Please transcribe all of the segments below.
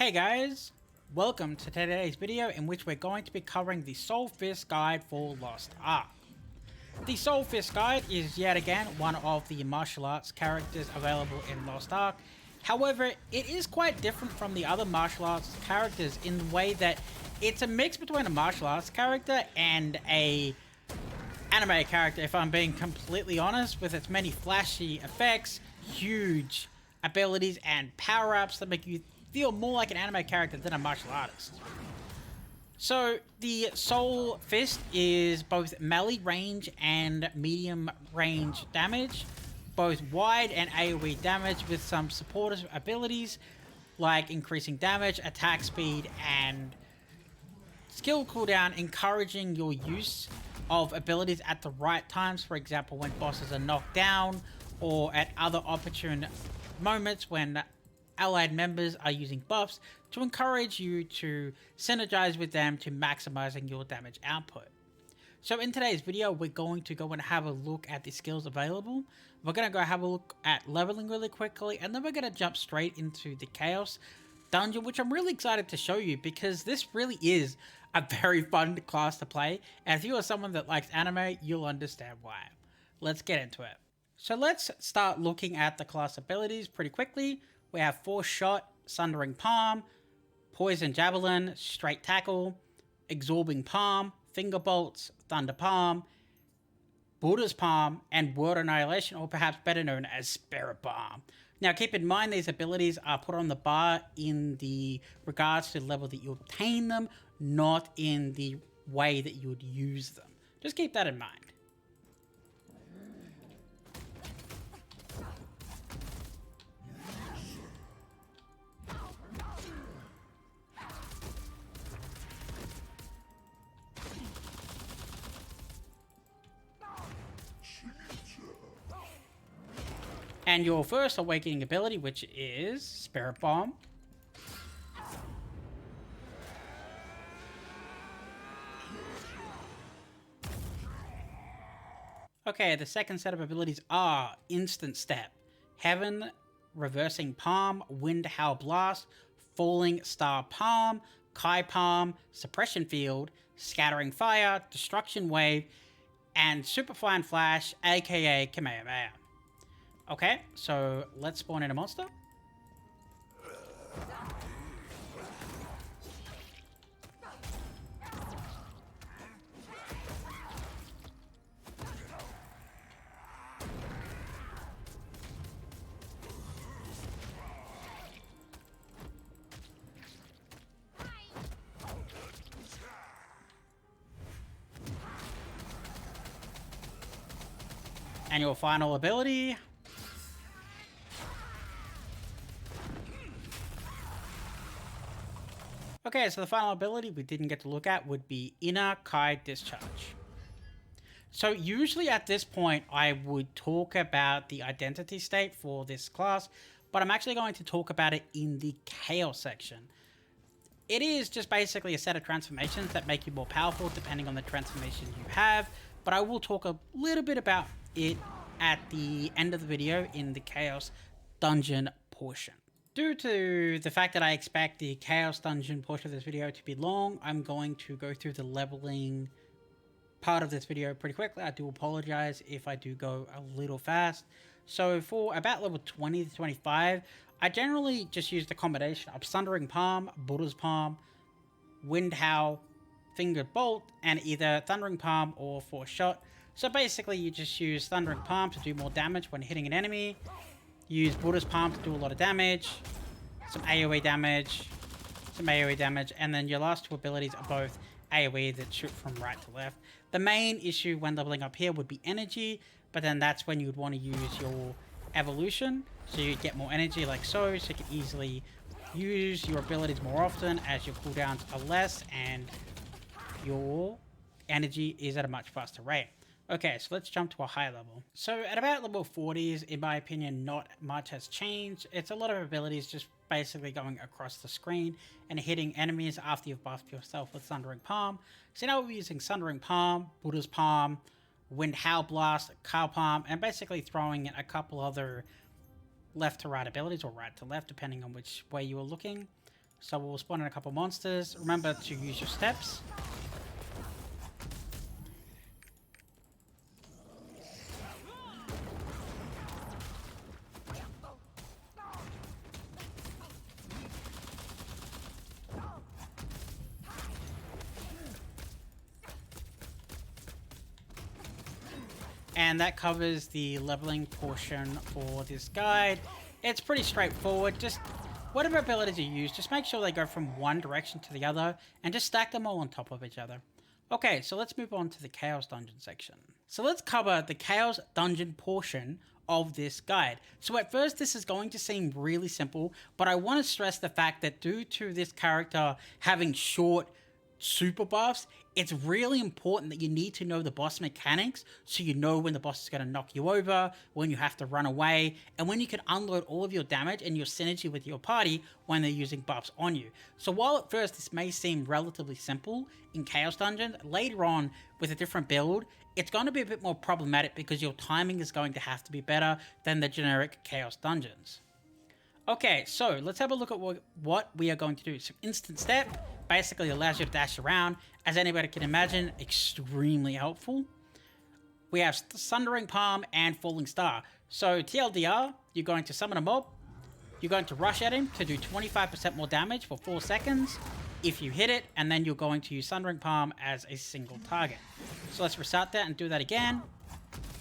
Hey guys, welcome to today's video in which we're going to be covering the Soulfist guide for Lost Ark. The Soulfist guide is yet again one of the martial arts characters available in Lost Ark. However, it is quite different from the other martial arts characters in the way that it's a mix between a martial arts character and a anime character, if I'm being completely honest, with its many flashy effects, huge abilities, and power-ups that make you feel more like an anime character than a martial artist. So the Soul Fist is both melee range and medium range damage, both wide and AoE damage with some supportive abilities like increasing damage, attack speed, and skill cooldown, encouraging your use of abilities at the right times, for example when bosses are knocked down or at other opportune moments when allied members are using buffs to encourage you to synergize with them to maximizing your damage output. So in today's video, we're going to go and have a look at the skills available. We're going to go have a look at leveling really quickly, and then we're going to jump straight into the Chaos Dungeon, which I'm really excited to show you because this really is a very fun class to play. And if you are someone that likes anime, you'll understand why. Let's get into it. So let's start looking at the class abilities pretty quickly. We have Force Shot, Sundering Palm, Poison Javelin, Straight Tackle, Absorbing Palm, Finger Bolts, Thunder Palm, Buddha's Palm, and World Annihilation, or perhaps better known as Spirit Palm. Now keep in mind these abilities are put on the bar in the regards to the level that you obtain them, not in the way that you would use them. Just keep that in mind. And your first awakening ability, which is Spirit Bomb. Okay, the second set of abilities are Instant Step, Heaven, Reversing Palm, Wind Howl Blast, Falling Star Palm, Kai Palm, Suppression Field, Scattering Fire, Destruction Wave, and Super Fine Flash, aka Kamehameha. Okay, so let's spawn in a monster. And your final ability. Okay, so the final ability we didn't get to look at would be Inner Kai Discharge. So usually at this point, I would talk about the identity state for this class, but I'm actually going to talk about it in the Chaos section. It is just basically a set of transformations that make you more powerful depending on the transformation you have, but I will talk a little bit about it at the end of the video in the Chaos Dungeon portion. Due to the fact that I expect the Chaos Dungeon portion of this video to be long, I'm going to go through the leveling part of this video pretty quickly. I do apologize if I do go a little fast. So for about level 20 to 25, I generally just use the combination of Sundering Palm, Buddha's Palm, Wind Howl, Fingered Bolt, and either Thundering Palm or Force Shot. So basically you just use Thundering Palm to do more damage when hitting an enemy. Use Buddha's Palm to do a lot of damage, some AoE damage, and then your last two abilities are both AoE that shoot from right to left. The main issue when leveling up here would be energy, but then that's when you would want to use your evolution, so you get more energy like so you can easily use your abilities more often as your cooldowns are less and your energy is at a much faster rate. Okay, so let's jump to a high level. So at about level 40s, in my opinion, not much has changed. It's a lot of abilities just basically going across the screen and hitting enemies after you've buffed yourself with Sundering Palm. So now we're using Sundering Palm, Buddha's Palm, Wind Howl Blast, Kai Palm, and basically throwing in a couple other left to right abilities, or right to left, depending on which way you are looking. So we'll spawn in a couple monsters. Remember to use your steps. And that covers the leveling portion for this guide. It's pretty straightforward. Just whatever abilities you use, just make sure they go from one direction to the other and just stack them all on top of each other. Okay, so let's move on to the Chaos Dungeon section. So let's cover the Chaos Dungeon portion of this guide. So at first this is going to seem really simple, but I want to stress the fact that due to this character having short super buffs, it's really important that you need to know the boss mechanics so you know when the boss is going to knock you over, when you have to run away, and when you can unload all of your damage and your synergy with your party when they're using buffs on you. So while at first this may seem relatively simple in Chaos Dungeon, later on with a different build, it's going to be a bit more problematic because your timing is going to have to be better than the generic Chaos Dungeons. Okay, so let's have a look at what we are going to do. So instant step basically allows you to dash around. As anybody can imagine, extremely helpful. We have Sundering Palm and Falling Star. So TLDR, you're going to summon a mob. You're going to rush at him to do 25% more damage for 4 seconds if you hit it, and then you're going to use Sundering Palm as a single target. So let's restart that and do that again.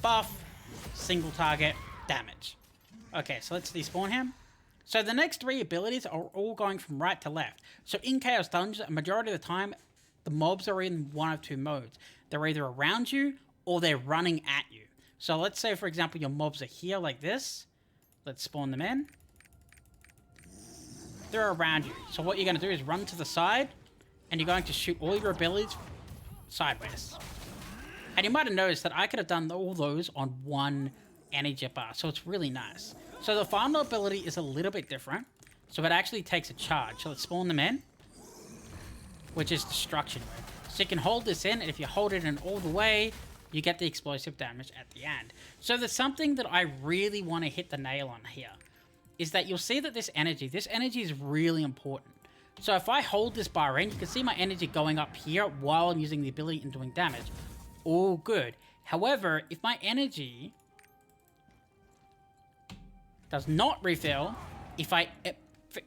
Buff, single target, damage. Okay, so let's despawn him. So the next 3 abilities are all going from right to left. So in Chaos Dungeon, a majority of the time, the mobs are in one of 2 modes. They're either around you or they're running at you. So let's say, for example, your mobs are here like this. Let's spawn them in. They're around you. So what you're going to do is run to the side, and you're going to shoot all your abilities sideways. And you might have noticed that I could have done all those on one energy bar, so it's really nice. So the final ability is a little bit different. So it actually takes a charge. So let's spawn them in, which is Destruction Wave. So you can hold this in, and if you hold it in all the way, you get the explosive damage at the end. So there's something that I really want to hit the nail on here, is that you'll see that this energy is really important. So if I hold this bar in, you can see my energy going up here while I'm using the ability and doing damage. All good. However, if my energy does not refill if I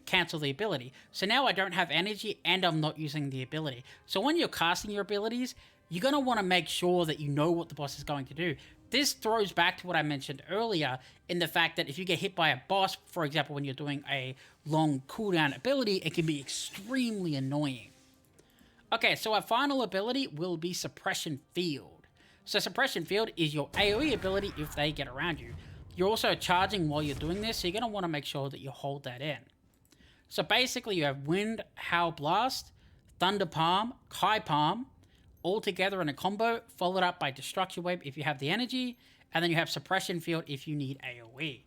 cancel the ability. So now I don't have energy and I'm not using the ability. So when you're casting your abilities, you're going to want to make sure that you know what the boss is going to do. This throws back to what I mentioned earlier in the fact that if you get hit by a boss, for example, when you're doing a long cooldown ability, it can be extremely annoying. Okay, so our final ability will be Suppression Field. So Suppression Field is your AoE ability if they get around you. You're also charging while you're doing this, so you're going to want to make sure that you hold that in. So basically you have Wind, Howl Blast, Thunder Palm, Kai Palm, all together in a combo, followed up by Destruction Wave if you have the energy, and then you have Suppression Field if you need AoE.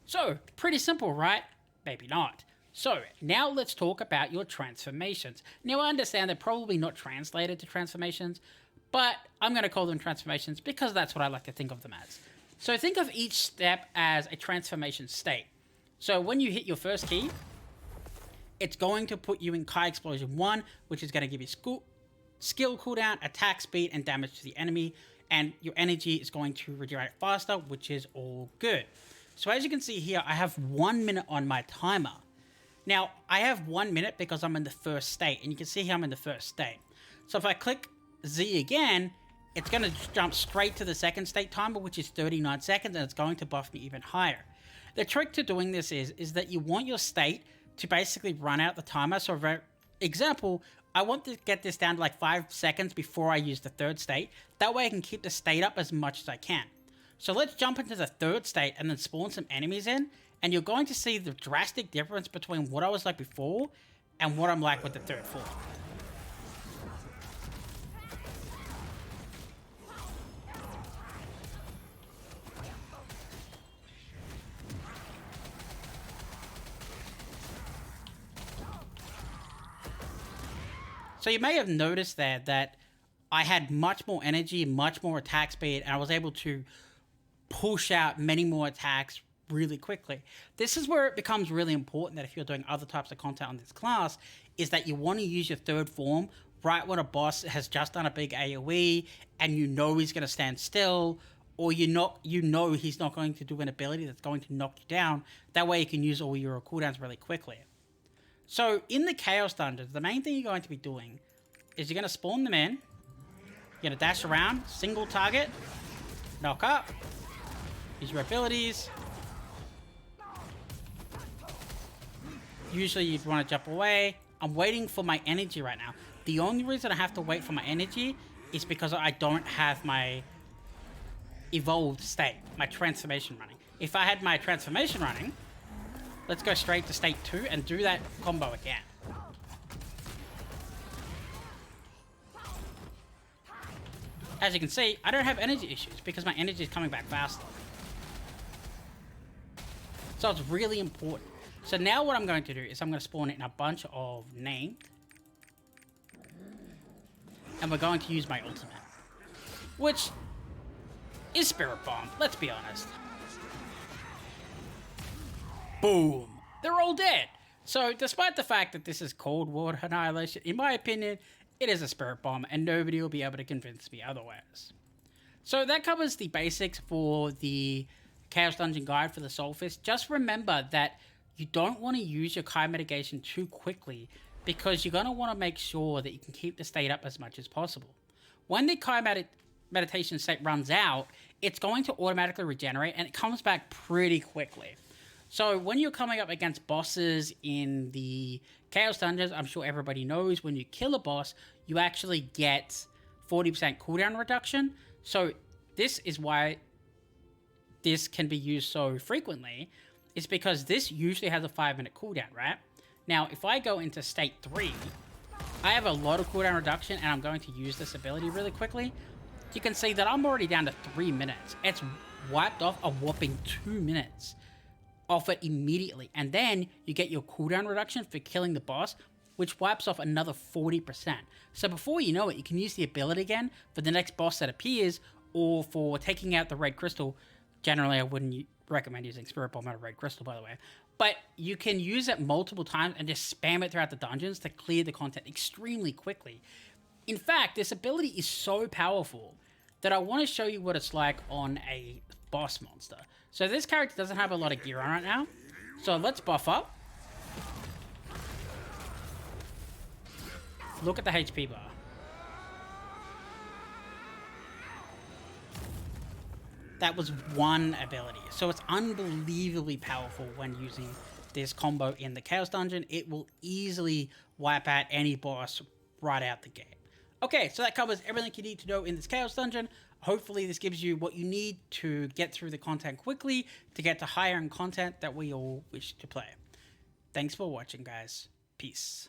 So, pretty simple, right? Maybe not. So, now let's talk about your transformations. Now I understand they're probably not translated to transformations, but I'm going to call them transformations because that's what I like to think of them as. So think of each step as a transformation state. So when you hit your first key, it's going to put you in Kai Explosion 1, which is going to give you skill cooldown, attack speed, and damage to the enemy. And your energy is going to regenerate faster, which is all good. So as you can see here, I have 1 minute on my timer. Now, I have 1 minute because I'm in the first state, and you can see here I'm in the first state. So if I click Z again, it's going to jump straight to the second state timer, which is 39 seconds, and it's going to buff me even higher. The trick to doing this is that you want your state to basically run out the timer. So for example, I want to get this down to like 5 seconds before I use the third state. That way I can keep the state up as much as I can. So let's jump into the third state and then spawn some enemies in, and you're going to see the drastic difference between what I was like before and what I'm like with the third form. So you may have noticed there that I had much more energy, much more attack speed, and I was able to push out many more attacks really quickly. This is where it becomes really important that if you're doing other types of content on this class, is that you want to use your third form right when a boss has just done a big AoE and you know he's going to stand still, or you know he's not going to do an ability that's going to knock you down. That way you can use all your cooldowns really quickly. So in the Chaos Dungeons, the main thing you're going to be doing is you're going to spawn them in, you're going to dash around, single target, knock up, use your abilities. Usually you'd want to jump away. I'm waiting for my energy right now. The only reason I have to wait for my energy is because I don't have my evolved state, my transformation running. If I had my transformation running, let's go straight to state 2 and do that combo again. As you can see, I don't have energy issues because my energy is coming back faster. So it's really important. So now what I'm going to do is I'm going to spawn in a bunch of named. And we're going to use my ultimate, which is Spirit Bomb, let's be honest. Boom! They're all dead! So despite the fact that this is Cold War Annihilation, in my opinion, it is a Spirit Bomb and nobody will be able to convince me otherwise. So that covers the basics for the Chaos Dungeon Guide for the Soulfist. Just remember that you don't want to use your Kai mitigation too quickly because you're going to want to make sure that you can keep the state up as much as possible. When the Kai meditation state runs out, it's going to automatically regenerate and it comes back pretty quickly. So when you're coming up against bosses in the Chaos Dungeons, I'm sure everybody knows when you kill a boss, you actually get 40% cooldown reduction. So this is why this can be used so frequently. It's because this usually has a 5-minute cooldown, right? Now, if I go into state 3, I have a lot of cooldown reduction and I'm going to use this ability really quickly. You can see that I'm already down to 3 minutes. It's wiped off a whopping 2 minutes off it immediately. And then you get your cooldown reduction for killing the boss, which wipes off another 40%. So before you know it, you can use the ability again for the next boss that appears or for taking out the red crystal. Generally, I wouldn't recommend using Spirit Bomb out of red crystal, by the way. But you can use it multiple times and just spam it throughout the dungeons to clear the content extremely quickly. In fact, this ability is so powerful that I want to show you what it's like on a boss monster. So this character doesn't have a lot of gear on right now. So let's buff up. Look at the HP bar. That was one ability. So it's unbelievably powerful when using this combo in the Chaos Dungeon. It will easily wipe out any boss right out the gate. Okay, so that covers everything you need to know in this Chaos Dungeon. Hopefully this gives you what you need to get through the content quickly, to get to higher end content that we all wish to play. Thanks for watching, guys. Peace.